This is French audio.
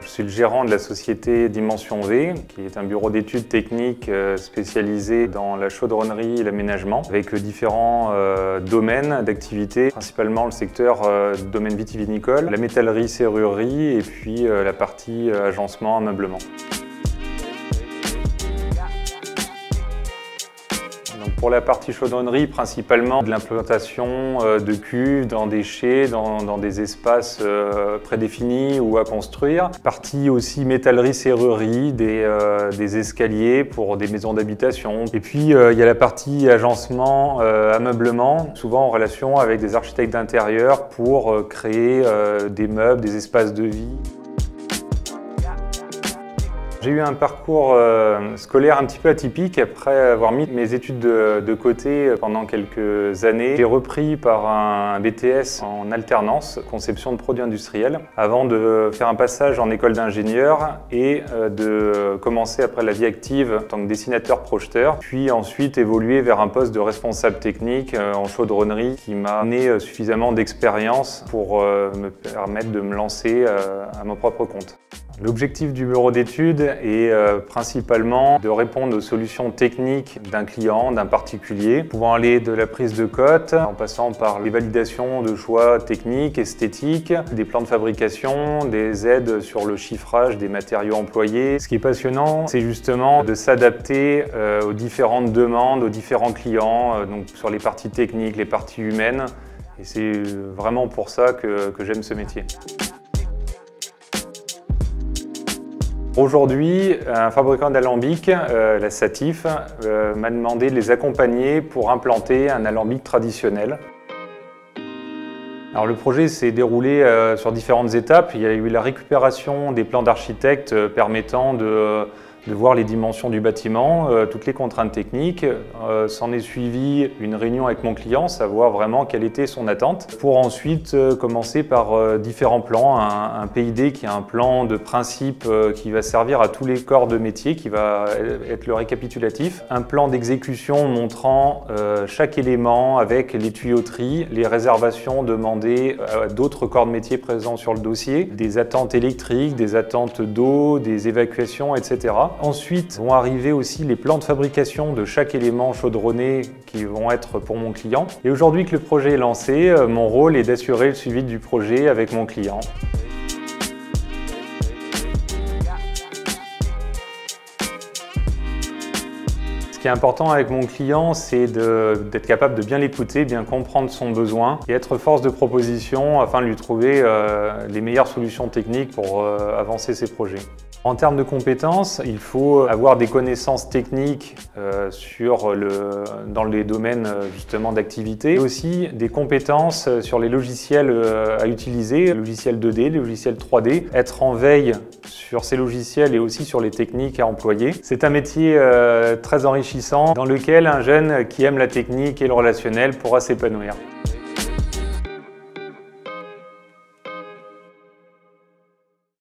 Je suis le gérant de la société Dimension V, qui est un bureau d'études techniques spécialisé dans la chaudronnerie et l'aménagement, avec différents domaines d'activité, principalement le secteur domaine vitivinicole, la métallerie, serrurerie et puis la partie agencement, ameublement. Pour la partie chaudronnerie, principalement de l'implantation de cuves dans des chais, dans des espaces prédéfinis ou à construire. Partie aussi métallerie, serrurerie, des escaliers pour des maisons d'habitation. Et puis il y a la partie agencement, ameublement, souvent en relation avec des architectes d'intérieur pour créer des meubles, des espaces de vie. J'ai eu un parcours scolaire un petit peu atypique après avoir mis mes études de côté pendant quelques années. J'ai repris par un BTS en alternance, conception de produits industriels, avant de faire un passage en école d'ingénieur et de commencer après la vie active en tant que dessinateur-projeteur, puis ensuite évoluer vers un poste de responsable technique en chaudronnerie qui m'a amené suffisamment d'expérience pour me permettre de me lancer à mon propre compte. L'objectif du bureau d'études est principalement de répondre aux solutions techniques d'un client, d'un particulier, pouvant aller de la prise de cote, en passant par les validations de choix techniques, esthétiques, des plans de fabrication, des aides sur le chiffrage des matériaux employés. Ce qui est passionnant, c'est justement de s'adapter aux différentes demandes, aux différents clients, donc sur les parties techniques, les parties humaines. Et c'est vraiment pour ça que j'aime ce métier. Aujourd'hui, un fabricant d'alambics, la Satif, m'a demandé de les accompagner pour implanter un alambic traditionnel. Alors, le projet s'est déroulé sur différentes étapes. Il y a eu la récupération des plans d'architecte permettant de voir les dimensions du bâtiment, toutes les contraintes techniques. S'en est suivi une réunion avec mon client, savoir vraiment quelle était son attente, pour ensuite commencer par différents plans. Un PID qui est un plan de principe qui va servir à tous les corps de métier, qui va être le récapitulatif. Un plan d'exécution montrant chaque élément avec les tuyauteries, les réservations demandées à d'autres corps de métier présents sur le dossier, des attentes électriques, des attentes d'eau, des évacuations, etc. Ensuite vont arriver aussi les plans de fabrication de chaque élément chaudronné qui vont être pour mon client. Et aujourd'hui que le projet est lancé, mon rôle est d'assurer le suivi du projet avec mon client. Ce qui est important avec mon client, c'est d'être capable de bien l'écouter, bien comprendre son besoin et être force de proposition afin de lui trouver les meilleures solutions techniques pour avancer ses projets. En termes de compétences, il faut avoir des connaissances techniques dans les domaines justement d'activité, et aussi des compétences sur les logiciels à utiliser, les logiciels 2D, les logiciels 3D, être en veille sur ces logiciels et aussi sur les techniques à employer. C'est un métier très enrichissant dans lequel un jeune qui aime la technique et le relationnel pourra s'épanouir.